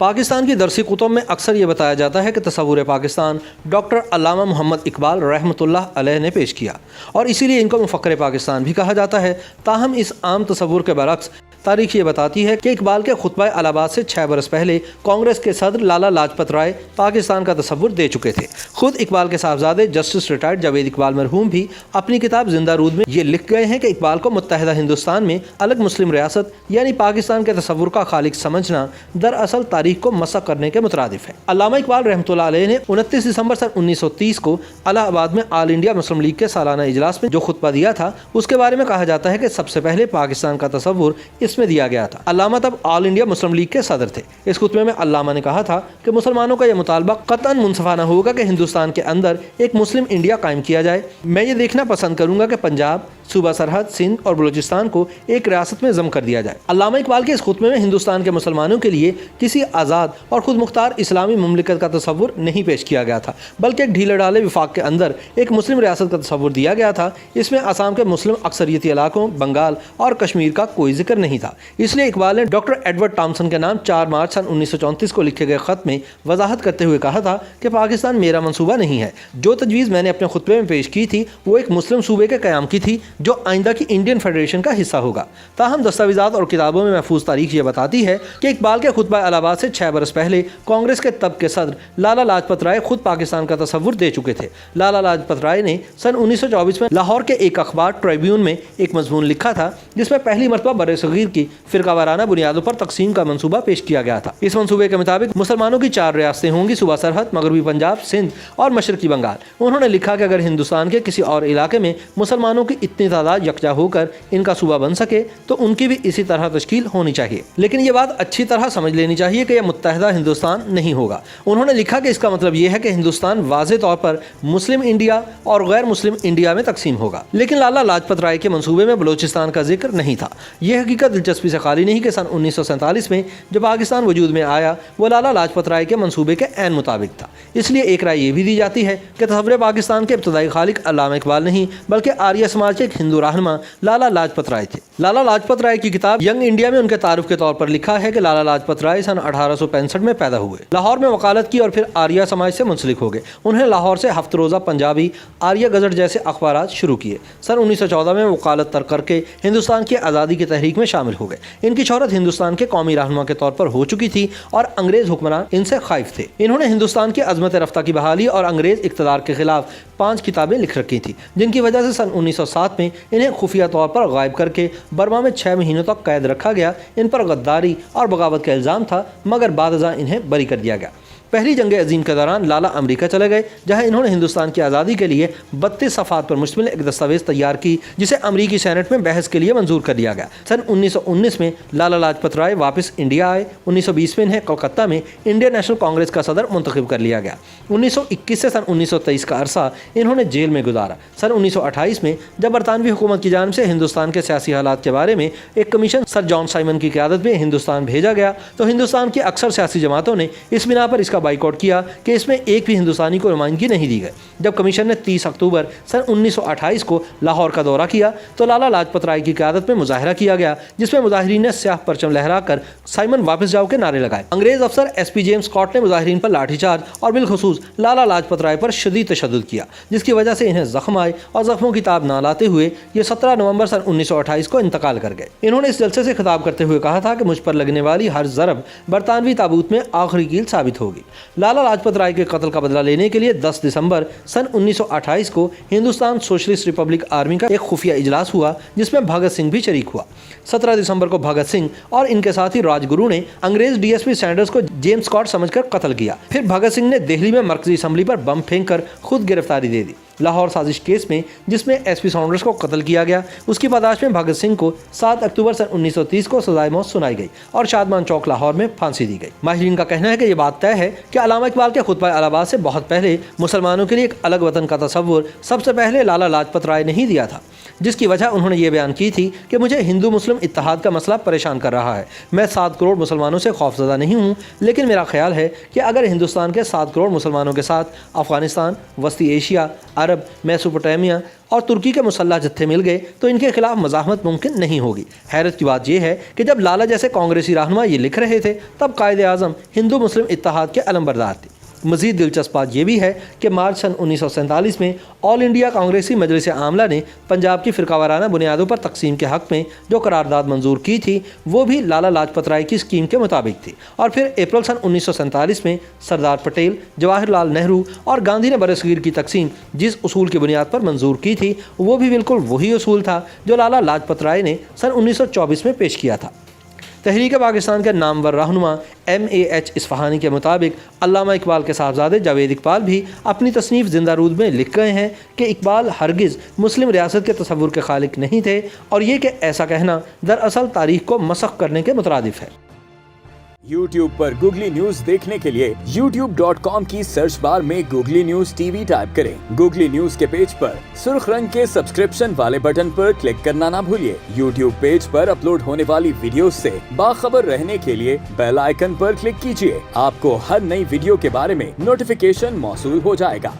پاکستان کی درسی کتب میں اکثر یہ بتایا جاتا ہے کہ تصور پاکستان ڈاکٹر علامہ محمد اقبال رحمۃ اللہ علیہ نے پیش کیا اور اسی لیے ان کو مفکر پاکستان بھی کہا جاتا ہے۔ تاہم اس عام تصور کے برعکس تاریخ یہ بتاتی ہے کہ اقبال کے خطبہ الہٰ سے 6 برس پہلے کانگریس کے صدر لالا لاجپت رائے پاکستان کا تصور دے چکے تھے۔ خود اقبال کے صاحبزادے جسٹس ریٹائرڈ جاوید اقبال مرحوم بھی اپنی کتاب زندہ رود میں یہ لکھ گئے ہیں کہ اقبال کو متحدہ ہندوستان میں الگ مسلم ریاست یعنی پاکستان کے تصور کا خالق سمجھنا دراصل تاریخ کو مسخ کرنے کے مترادف ہے۔ علامہ اقبال رحمۃ اللہ علیہ نے 29 دسمبر سن 1930 کو الہ آباد میں آل انڈیا مسلم لیگ کے سالانہ اجلاس میں جو خطبہ دیا تھا اس کے بارے میں کہا جاتا ہے کہ سب سے پہلے پاکستان کا تصور اس میں دیا گیا تھا۔ علامہ تب آل انڈیا مسلم لیگ کے صدر تھے۔ اس خطبے میں علامہ نے کہا تھا کہ مسلمانوں کا یہ مطالبہ قطعاً منصفانہ ہوگا کہ ہندوستان کے اندر ایک مسلم انڈیا قائم کیا جائے۔ میں یہ دیکھنا پسند کروں گا کہ پنجاب، صوبہ سرحد، سندھ اور بلوچستان کو ایک ریاست میں ضم کر دیا جائے۔ علامہ اقبال کے اس خطبے میں ہندوستان کے مسلمانوں کے لیے کسی آزاد اور خود مختار اسلامی مملکت کا تصور نہیں پیش کیا گیا تھا، بلکہ ایک ڈھیلے ڈالے وفاق کے اندر ایک مسلم ریاست کا تصور دیا گیا تھا۔ اس میں آسام کے مسلم اکثریتی علاقوں، بنگال اور کشمیر کا کوئی ذکر نہیں تھا۔ اس لیے اقبال نے ڈاکٹر ایڈورڈ ٹامسن کے نام 4 مارچ سن 1934 کو لکھے گئے خط میں وضاحت کرتے ہوئے کہا تھا کہ پاکستان میرا منصوبہ نہیں ہے۔ جو تجویز میں نے اپنے خطبے میں پیش کی تھی وہ ایک مسلم صوبے کے قیام کی تھی جو آئندہ کی انڈین فیڈریشن کا حصہ ہوگا۔ تاہم دستاویزات اور کتابوں میں محفوظ تاریخ یہ بتاتی ہے کہ اقبال کے خطبہ الہٰ سے 6 برس پہلے کانگریس کے تب کے صدر لالا لاجپت رائے خود پاکستان کا تصور دے چکے تھے۔ لالا لاجپت رائے نے سن 1924 میں لاہور کے ایک اخبار ٹریبیون میں ایک مضمون لکھا تھا جس میں پہلی مرتبہ برصغیر کی فرقہ وارانہ بنیادوں پر تقسیم کا منصوبہ پیش کیا گیا تھا۔ اس منصوبے کے مطابق مسلمانوں کی 4 ریاستیں ہوں گی: صوبہ سرحد، مغربی پنجاب، سندھ اور مشرقی بنگال۔ انہوں نے لکھا کہ اگر ہندوستان کے کسی اور علاقے میں مسلمانوں کی اتنی تعداد یکجا ہو کر ان کا صوبہ بن سکے تو ان کی بھی اسی طرح تشکیل ہونی چاہیے، لیکن یہ بات اچھی طرح سمجھ لینی چاہیے کہ یہ متحدہ ہندوستان نہیں ہوگا۔ انہوں نے لکھا کہ اس کا مطلب یہ ہے کہ ہندوستان واضح طور پر مسلم انڈیا اور غیر مسلم انڈیا میں تقسیم ہوگا، لیکن لالا لاجپت رائے کے منصوبے میں بلوچستان کا ذکر نہیں تھا۔ یہ حقیقت دلچسپی سے خالی نہیں کہ سن 1947 میں جب پاکستان وجود میں آیا وہ لالا لاجپت رائے کے منصوبے کے عین مطابق تھا۔ اس لیے ایک رائے یہ بھی دی جاتی ہے کہ تصور پاکستان کے ابتدائی خالق علامہ اقبال نہیں بلکہ آریہ سماج کے ایک ہندو رہنما لالا لاجپت رائے تھے۔ لالا لاجپت رائے کی کتاب ینگ انڈیا میں ان کے تعارف کے طور پر لکھا ہے کہ لالا لاجپت رائے سن 1865 میں پیدا ہوئے، لاہور میں وکالت کی اور پھر آریہ سماج سے منسلک ہو گئے۔ انہیں لاہور سے ہفت روزہ پنجابی، آریہ گزٹ جیسے اخبارات شروع کیے۔ سن 1914 میں وکالت ترک کر کے ہندوستان کی آزادی کی تحریک میں شامل ہو گئے۔ ان کی شہرت ہندوستان کے قومی رہنما کے طور پر ہو چکی تھی اور انگریز حکمران ان سے خائف تھے۔ انہوں نے ہندوستان کی عظمت رفتہ کی بحالی اور انگریز اقتدار کے خلاف 5 کتابیں لکھ رکھی تھیں جن کی وجہ سے سن 1907 میں انہیں خفیہ طور پر غائب کر کے برما میں 6 مہینوں تک قید رکھا گیا۔ ان پر غداری اور بغاوت کا الزام تھا مگر بعد ازاں انہیں بری کر دیا گیا۔ پہلی جنگ عظیم کے دوران لالا امریکہ چلے گئے جہاں انہوں نے ہندوستان کی آزادی کے لیے 32 صفحات پر مشتمل ایک دستاویز تیار کی جسے امریکی سینٹ میں بحث کے لیے منظور کر لیا گیا۔ سن 1919 میں لالا لاجپت رائے واپس انڈیا آئے۔ 1920 میں انہیں کلکتہ میں انڈین نیشنل کانگریس کا صدر منتخب کر لیا گیا۔ 1921 سے سن 1923 کا عرصہ انہوں نے جیل میں گزارا۔ سن 1928 میں جب برطانوی حکومت کی جانب سے ہندوستان کے سیاسی حالات کے بارے میں ایک کمیشن سر جان سائمن کی قیادت میں ہندوستان بھیجا گیا تو ہندوستان کی اکثر سیاسی جماعتوں نے اس بنا پر اس کا بائیکاٹ کیا کہ اس میں ایک بھی ہندوستانی کو نمائندگی نہیں دی گئی۔ جب کمیشن نے 30 اکتوبر سن 1928 کو لاہور کا دورہ کیا تو لالا لاجپت رائے کی قیادت میں مظاہرہ کیا گیا جس میں مظاہرین نے سیاہ پرچم لہرا کر سائمن واپس جاؤ کے نعرے لگائے۔ انگریز افسر ایس پی جیمز اسکاٹ نے مظاہرین پر لاٹھی چارج اور بالخصوص لالا لاجپت رائے پر شدید تشدد کیا جس کی وجہ سے انہیں زخم آئے اور زخموں کی تاب نہ لاتے ہوئے یہ 17 نومبر سن 1928 کو انتقال کر گئے۔ انہوں نے اس جلسے سے خطاب کرتے ہوئے کہا تھا کہ مجھ پر لگنے والی ہر ضرب برطانوی تابوت میں آخری کیل ثابت ہوگی۔ لالا لاجپت رائے کے قتل کا بدلہ لینے کے لیے 10 دسمبر سن 1928 کو ہندوستان سوشلسٹ ریپبلک آرمی کا ایک خفیہ اجلاس ہوا جس میں بھگت سنگھ بھی شریک ہوا۔ 17 دسمبر کو بھگت سنگھ اور ان کے ساتھی راج گرو نے انگریز ڈی ایس پی سینڈرز کو جیمز اسکاٹ سمجھ کر قتل کیا۔ پھر بھگت سنگھ نے دہلی میں مرکزی اسمبلی پر بم پھینک کر خود گرفتاری دے دی۔ لاہور سازش کیس میں جس میں ایس پی سینڈرز کو قتل کیا گیا اس کی پاداش میں بھگت سنگھ کو 7 اکتوبر سن 1930 کو سزائے موت سنائی گئی اور شادمان چوک لاہور میں پھانسی دی گئی۔ ماہرین کا کہنا ہے کہ یہ بات طے ہے کہ علامہ اقبال کے خطبہ الہٰ سے بہت پہلے مسلمانوں کے لیے ایک الگ وطن کا تصور سب سے پہلے لالا لاجپت رائے نے ہی دیا تھا، جس کی وجہ انہوں نے یہ بیان کی تھی کہ مجھے ہندو مسلم اتحاد کا مسئلہ پریشان کر رہا ہے۔ میں 7 کروڑ مسلمانوں سے خوفزدہ نہیں ہوں، لیکن میرا خیال ہے کہ اگر ہندوستان کے 7 کروڑ مسلمانوں کے ساتھ افغانستان، وسطی ایشیا، عرب عرب، میسوپوٹیمیا اور ترکی کے مسلح جتھے مل گئے تو ان کے خلاف مزاحمت ممکن نہیں ہوگی۔ حیرت کی بات یہ ہے کہ جب لالا جیسے کانگریسی رہنما یہ لکھ رہے تھے تب قائد اعظم ہندو مسلم اتحاد کے علمبردار تھے۔ مزید دلچسپ بات یہ بھی ہے کہ مارچ سن 1947 میں آل انڈیا کانگریسی مجلس عاملہ نے پنجاب کی فرقہ وارانہ بنیادوں پر تقسیم کے حق میں جو قرارداد منظور کی تھی وہ بھی لالا لاجپت رائے کی اسکیم کے مطابق تھی، اور پھر اپریل سن 1947 میں سردار پٹیل، جواہر لال نہرو اور گاندھی نے برصغیر کی تقسیم جس اصول کی بنیاد پر منظور کی تھی وہ بھی بالکل وہی اصول تھا جو لالا لاجپت رائے نے سن 1924 میں پیش کیا تھا۔ تحریک پاکستان کے نامور رہنما MAH اصفہانی کے مطابق علامہ اقبال کے صاحبزادے جاوید اقبال بھی اپنی تصنیف زندہ رود میں لکھ گئے ہیں کہ اقبال ہرگز مسلم ریاست کے تصور کے خالق نہیں تھے، اور یہ کہ ایسا کہنا دراصل تاریخ کو مسخ کرنے کے مترادف ہے۔ YouTube پر گوگلی نیوز دیکھنے کے لیے youtube.com کی سرچ بار میں گوگلی نیوز TV ٹائپ کریں۔ گوگلی نیوز کے پیج پر سرخ رنگ کے سبسکرپشن والے بٹن پر کلک کرنا نہ بھولیے۔ YouTube پیج پر اپلوڈ ہونے والی ویڈیوز سے باخبر رہنے کے لیے بیل آئیکن پر کلک کیجیے۔ آپ کو ہر نئی ویڈیو کے بارے میں نوٹیفیکیشن موصول ہو جائے گا۔